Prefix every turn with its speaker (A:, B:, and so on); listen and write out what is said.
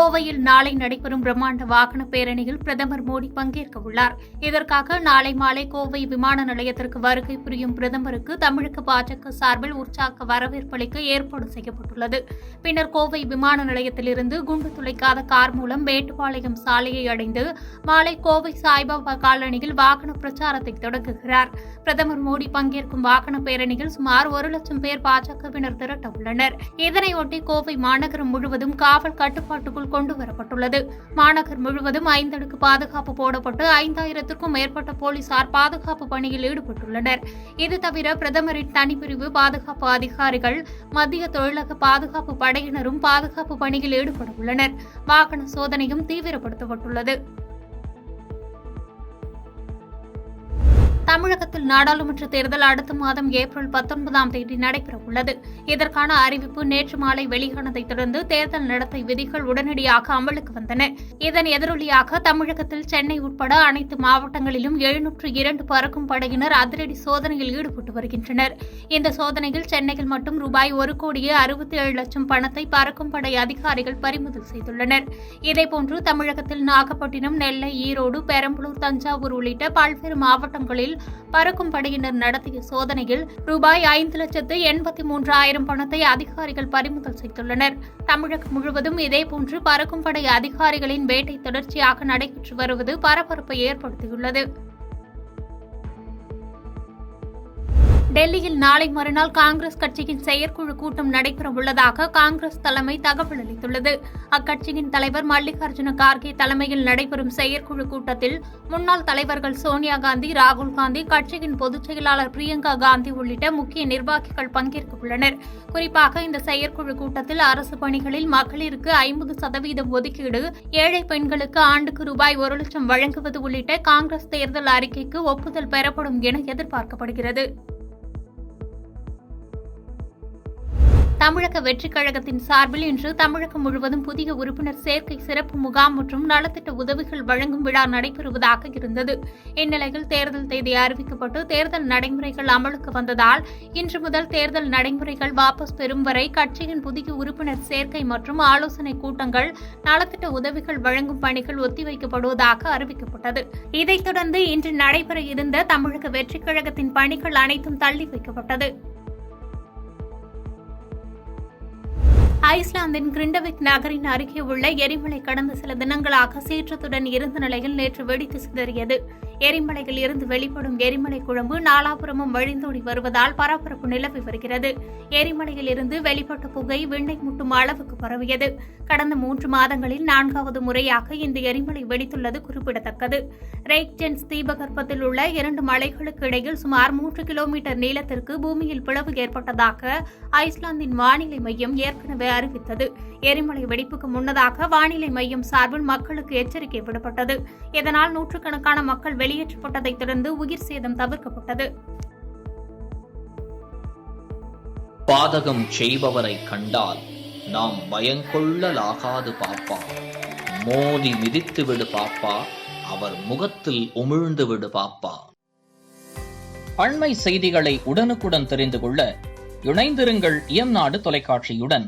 A: கோவையில் நாளை நடைபெறும் பிரம்மாண்ட வாகன பேரணியில் பிரதமர் மோடி பங்கேற்க உள்ளார். இதற்காக நாளை மாலை கோவை விமான நிலையத்திற்கு வருகை புரியும் பிரதமருக்கு தமிழக பாஜக சார்பில் உற்சாக வரவேற்பளிக்க ஏற்பாடு செய்யப்பட்டுள்ளது. பின்னர் கோவை விமான நிலையத்திலிருந்து குண்டு துளைக்காத கார் மூலம் மேட்டுப்பாளையம் சாலையை அடைந்து மாலை கோவை சாய்பாபா காலனியில் வாகன பிரச்சாரத்தை தொடங்குகிறார். பிரதமர் மோடி பங்கேற்கும் வாகன பேரணியில் சுமார் 1,00,000 பேர் பாஜகவினர் திரட்ட உள்ளனர். இதனையொட்டி கோவை மாநகரம் முழுவதும் காவல் கட்டுப்பாட்டுக்குள் கொண்டுவரப்பட்டுள்ளது. மாநகர் முழுவதும் 5 அடுக்கு பாதுகாப்பு போடப்பட்டு 5,000க்கும் மேற்பட்ட போலீசார் பாதுகாப்பு பணியில் ஈடுபட்டுள்ளனர். இது தவிர பிரதமரின் தனிப்பிரிவு பாதுகாப்பு அதிகாரிகள், மத்திய தொழிலக பாதுகாப்பு படையினரும் பாதுகாப்பு பணியில் ஈடுபட உள்ளனர். வாகன சோதனையும் தீவிரப்படுத்தப்பட்டுள்ளது. தமிழகத்தில் நாடாளுமன்ற தேர்தல் அடுத்த மாதம் ஏப்ரல் 19ஆம் தேதி நடைபெறவுள்ளது. இதற்கான அறிவிப்பு நேற்று மாலை வெளியானதைத் தொடர்ந்து தேர்தல் நடத்தை விதிகள் உடனடியாக அமலுக்கு வந்தன. இதன் எதிரொலியாக தமிழகத்தில் சென்னை உட்பட அனைத்து மாவட்டங்களிலும் 702 பறக்கும் படையினர் அதிரடி சோதனையில் ஈடுபட்டு வருகின்றனர். இந்த சோதனையில் சென்னையில் மட்டும் ரூபாய் 1,67,00,000 பணத்தை பறக்கும் படை அதிகாரிகள் பறிமுதல் செய்துள்ளனர். இதேபோன்று தமிழகத்தில் நாகப்பட்டினம், நெல்லை, ஈரோடு, பெரம்பலூர், தஞ்சாவூர் உள்ளிட்ட பல்வேறு மாவட்டங்களில் பறக்கும் படையினர் நடத்திய சோதனையில் ரூபாய் 5,83,000 பணத்தை அதிகாரிகள் பறிமுதல் செய்துள்ளனர். தமிழகம் முழுவதும் இதேபோன்று பறக்கும் படை அதிகாரிகளின் வேட்டை தொடர்ச்சியாக நடைபெற்று வருவது பரபரப்பை ஏற்படுத்தியுள்ளது. டெல்லியில் நாளை மறுநாள் காங்கிரஸ் கட்சியின் செயற்குழு கூட்டம் நடைபெறவுள்ளதாக காங்கிரஸ் தலைமை தகவல் அளித்துள்ளது. அக்கட்சியின் தலைவர் மல்லிகார்ஜுன கார்கே தலைமையில் நடைபெறும் செயற்குழு கூட்டத்தில் முன்னாள் தலைவர்கள் சோனியா காந்தி, ராகுல் காந்தி, கட்சியின் பொதுச் செயலாளர் பிரியங்கா காந்தி உள்ளிட்ட முக்கிய நிர்வாகிகள் பங்கேற்க உள்ளனர். குறிப்பாக இந்த செயற்குழு கூட்டத்தில் அரசு பணிகளில் மகளிருக்கு 50% ஒதுக்கீடு, ஏழை பெண்களுக்கு ஆண்டுக்கு ரூபாய் 1,00,000 வழங்குவது உள்ளிட்ட காங்கிரஸ் தேர்தல் அறிக்கைக்கு ஒப்புதல் பெறப்படும் என எதிர்பார்க்கப்படுகிறது. தமிழக வெற்றிக் கழகத்தின் சார்பில் இன்று தமிழகம் முழுவதும் புதிய உறுப்பினர் சேர்க்கை சிறப்பு முகாம் மற்றும் நலத்திட்ட உதவிகள் வழங்கும் விழா நடைபெறுவதாக இருந்தது. இந்நிலையில் தேர்தல் தேதி அறிவிக்கப்பட்டு தேர்தல் நடைமுறைகள் அமலுக்கு வந்ததால் இன்று முதல் தேர்தல் நடைமுறைகள் வாபஸ் பெறும் வரை கட்சியின் புதிய உறுப்பினர் சேர்க்கை மற்றும் ஆலோசனைக் கூட்டங்கள், நலத்திட்ட உதவிகள் வழங்கும் பணிகள் ஒத்திவைக்கப்படுவதாக அறிவிக்கப்பட்டது. இதைத் தொடர்ந்து இன்று நடைபெற இருந்த தமிழக வெற்றிக் கழகத்தின் பணிகள் அனைத்தும் தள்ளி வைக்கப்பட்டது. ஐஸ்லாந்தின் கிரிண்டவிக் நகரின் அருகே உள்ள எரிமலை கடந்த சில தினங்களாக சீற்றத்துடன் இருந்த நிலையில் நேற்று வெடித்து சிதறியது. எரிமலையில் இருந்து வெளிப்படும் எரிமலை குழம்பு நாலாபுரமும் வழிந்தோடி வருவதால் பரபரப்பு நிலவி வருகிறது. எரிமலையில் இருந்து வெளிப்பட்ட புகை விண்ணை முட்டும் அளவுக்கு பரவியது. கடந்த 3 மாதங்களில் 4வது முறையாக இந்த எரிமலை வெடித்துள்ளது குறிப்பிடத்தக்கது. ரெய்க்ஜென்ஸ் தீபகற்பத்தில் உள்ள 2 மலைகளுக்கு இடையில் சுமார் 3 கிலோமீட்டர் நீளத்திற்கு பூமியில் பிளவு ஏற்பட்டதாக ஐஸ்லாந்தின் வானிலை மையம் ஏற்கனவே அறிவித்தது. எரிமலை வெடிப்புக்கு முன்னதாக வானிலை மையம் சார்பில் மக்களுக்கு எச்சரிக்கை விடப்பட்டது. இதனால் நூற்றுக்கணக்கான மக்கள் வெளியேற்றப்பட்டதைத் தொடர்ந்து உயிர் சேதம் தவிர்க்கப்பட்டது.
B: பாதகம் செய்பவரை கண்டால் நாம் பயங்கொள்ளலாகாது பாப்பா, மோதி மிதித்து விடு பாப்பா, அவர் முகத்தில் உமிழ்ந்து விடு பாப்பா. அண்மை செய்திகளை உடனுக்குடன் தெரிந்து கொள்ள இணைந்திருங்கள் இயம்நாடு தொலைக்காட்சியுடன்.